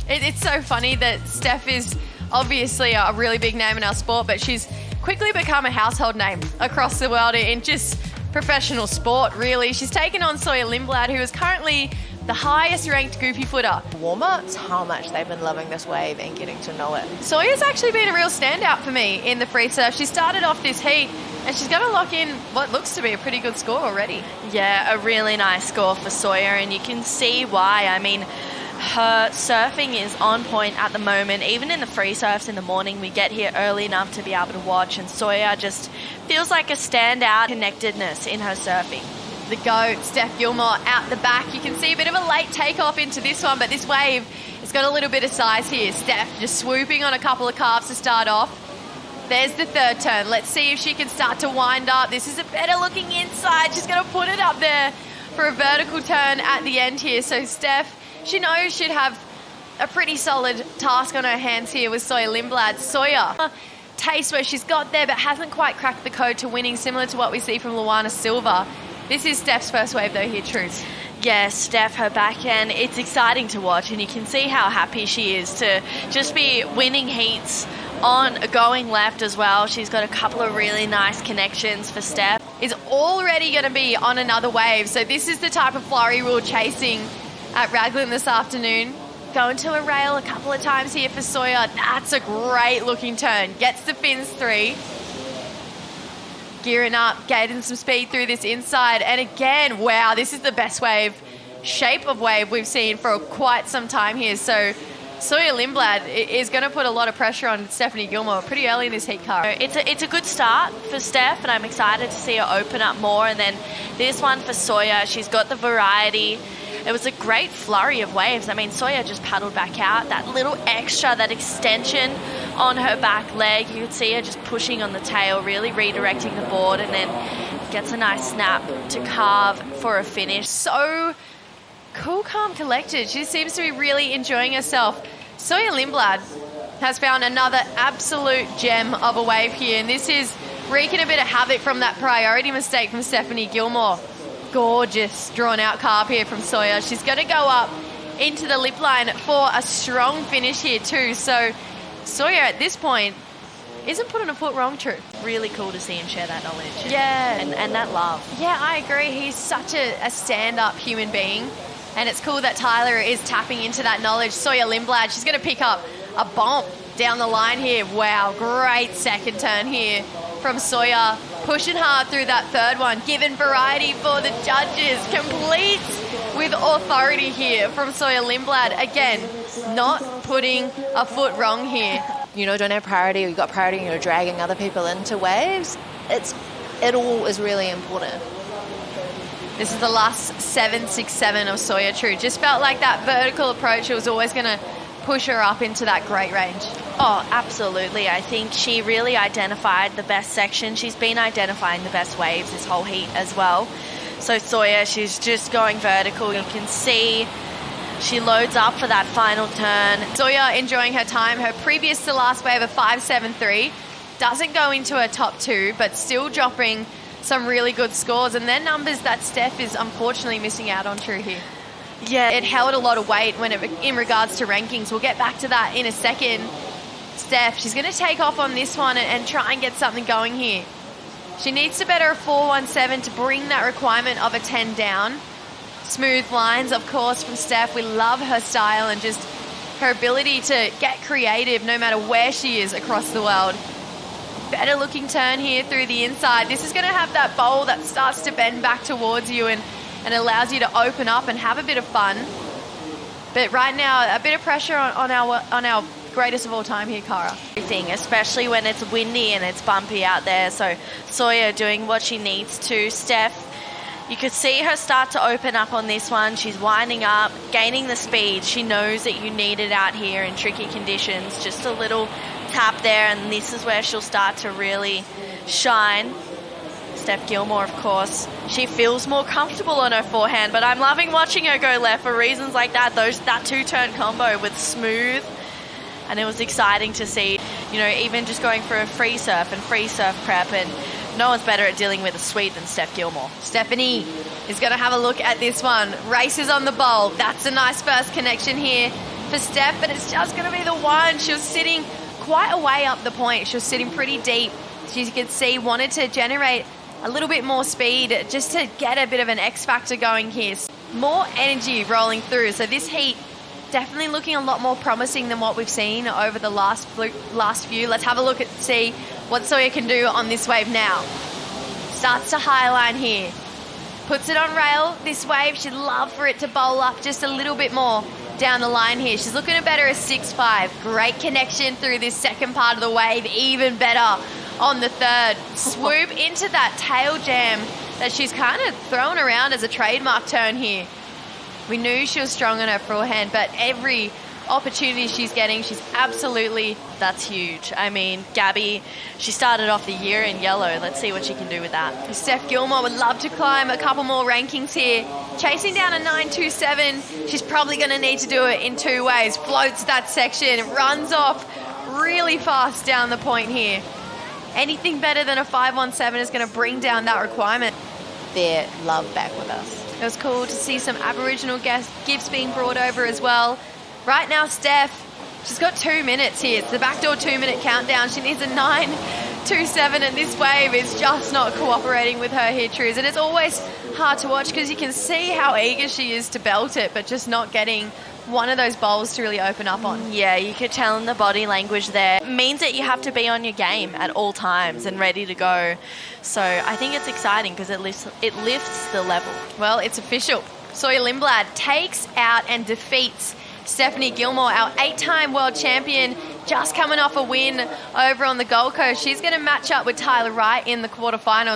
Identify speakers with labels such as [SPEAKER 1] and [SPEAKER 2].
[SPEAKER 1] It's so funny that Steph is obviously a really big name in our sport, but she's quickly become a household name across the world in just professional sport, really. She's taken on Sawyer Lindblad, who is currently the highest ranked goofy footer.
[SPEAKER 2] Warmer, it's how much they've been loving this wave and getting to know it.
[SPEAKER 1] Sawyer's actually been a real standout for me in the free surf. She started off this heat and she's going to lock in what looks to be a pretty good score already.
[SPEAKER 3] Yeah, a really nice score for Sawyer, and you can see why. I mean, her surfing is on point at the moment. Even in the free surfs in the morning, we get here early enough to be able to watch, and Sawyer just feels like a standout connectedness in her surfing.
[SPEAKER 1] The GOAT, S.Gilmore, out the back. You can see a bit of a late takeoff into this one, but this wave has got a little bit of size here. Steph just swooping on a couple of calves to start off. There's the third turn. Let's see if she can start to wind up. This is a better looking inside. She's going to put it up there for a vertical turn at the end here. So Steph, she knows she'd have a pretty solid task on her hands here with Sawyer Lindblad. Sawyer, taste where she's got there but hasn't quite cracked the code to winning, similar to what we see from Luana Silva. This is Steph's first wave though here, Truth.
[SPEAKER 3] Yeah, Steph, her backhand, it's exciting to watch, and you can see how happy she is to just be winning heats on going left as well. She's got a couple of really nice connections for Steph.
[SPEAKER 1] Is already going to be on another wave. So this is the type of flurry we were chasing at Raglan this afternoon. Going to a rail a couple of times here for Sawyer. That's a great looking turn. Gets the fins 3. Gearing up, gaining some speed through this inside. And again, wow, this is the best shape of wave we've seen for quite some time here. So Sawyer Lindblad is going to put a lot of pressure on Stephanie Gilmore pretty early in this heat car.
[SPEAKER 3] It's a good start for Steph, and I'm excited to see her open up more. And then this one for Sawyer, she's got the variety. It was a great flurry of waves. I mean, Sawyer just paddled back out. That little extra, that extension on her back leg, you could see her just pushing on the tail, really redirecting the board, and then gets a nice snap to carve for a finish.
[SPEAKER 1] So cool, calm, collected. She seems to be really enjoying herself. Sawyer Lindblad has found another absolute gem of a wave here, and this is wreaking a bit of havoc from that priority mistake from Stephanie Gilmore. Gorgeous drawn out carve here from Sawyer. She's going to go up into the lip line for a strong finish here too. So Sawyer at this point isn't putting a foot wrong, True.
[SPEAKER 3] Really cool to see him share that knowledge.
[SPEAKER 1] Yeah.
[SPEAKER 3] And that love.
[SPEAKER 1] Yeah, I agree. He's such a stand-up human being. And it's cool that Tyler is tapping into that knowledge. Sawyer Lindblad, she's going to pick up a bump down the line here. Wow, great second turn here from Sawyer. Pushing hard through that third one. Given variety for the judges. Complete with authority here from Sawyer Lindblad. Again, not putting a foot wrong here.
[SPEAKER 2] You know, don't have priority, or you've got priority and you're dragging other people into waves. It all is really important.
[SPEAKER 1] This is the last 7.67 of Sawyer, True. Just felt like that vertical approach, it was always going to push her up into that great range.
[SPEAKER 3] Oh, absolutely. I think she really identified the best section. She's been identifying the best waves this whole heat as well. So Sawyer, she's just going vertical. You can see she loads up for that final turn.
[SPEAKER 1] Sawyer enjoying her time. Her previous to last wave of 5.73 doesn't go into her top 2, but still dropping some really good scores. And they're numbers that Steph is unfortunately missing out on, True, here.
[SPEAKER 3] Yeah,
[SPEAKER 1] it held a lot of weight in regards to rankings. We'll get back to that in a second. Steph, she's going to take off on this one and try and get something going here. She needs to better a 4.17 to bring that requirement of a 10 down. Smooth lines, of course, from Steph. We love her style and just her ability to get creative no matter where she is across the world. Better looking turn here through the inside. This is going to have that bowl that starts to bend back towards you and allows you to open up and have a bit of fun. But right now, a bit of pressure on our greatest of all time here, Cara.
[SPEAKER 3] Everything, especially when it's windy and it's bumpy out there. So Sawyer doing what she needs to. Steph, you could see her start to open up on this one. She's winding up, gaining the speed. She knows that you need it out here in tricky conditions. Just a little tap there, and this is where she'll start to really shine. Steph Gilmore, of course, she feels more comfortable on her forehand, but I'm loving watching her go left for reasons like that. That two-turn combo with smooth, and it was exciting to see, you know, even just going for a free surf and free surf prep, and no one's better at dealing with a sweep than Steph Gilmore.
[SPEAKER 1] Stephanie is going to have a look at this one. Races on the bowl. That's a nice first connection here for for Steph, but it's just going to be the one. She was sitting quite a way up the point. She was sitting pretty deep. As you can see, wanted to generate a little bit more speed just to get a bit of an X factor going here. More energy rolling through. So this heat definitely looking a lot more promising than what we've seen over the last few. Let's have a look at see what Sawyer can do on this wave now. Starts to highline here. Puts it on rail, this wave. She'd love for it to bowl up just a little bit more down the line here. She's looking at better a 6-5. Great connection through this second part of the wave. Even better on the third. Swoop into that tail jam that she's kind of thrown around as a trademark turn here. We knew she was strong on her forehand, but every opportunity she's getting, she's absolutely...
[SPEAKER 3] That's huge. I mean, Gabby, she started off the year in yellow. Let's see what she can do with that.
[SPEAKER 1] S.Gilmore would love to climb a couple more rankings here. Chasing down a 9.27. She's probably going to need to do it in 2 ways. Floats that section, runs off really fast down the point here. Anything better than a 5.17 is going to bring down that requirement.
[SPEAKER 2] Their love back with us.
[SPEAKER 1] It was cool to see some Aboriginal gifts being brought over as well. Right now, Steph, she's got 2 minutes here. It's the backdoor 2-minute countdown. She needs a 9.27, and this wave is just not cooperating with her here, Truz. And it's always hard to watch because you can see how eager she is to belt it, but just not getting one of those bowls to really open up on.
[SPEAKER 3] Yeah, you could tell in the body language there. It means that you have to be on your game at all times and ready to go. So I think it's exciting because it lifts the level.
[SPEAKER 1] Well, it's official. Sawyer Lindblad takes out and defeats Stephanie Gilmore, our 8-time world champion, just coming off a win over on the Gold Coast. She's going to match up with Tyler Wright in the quarterfinals.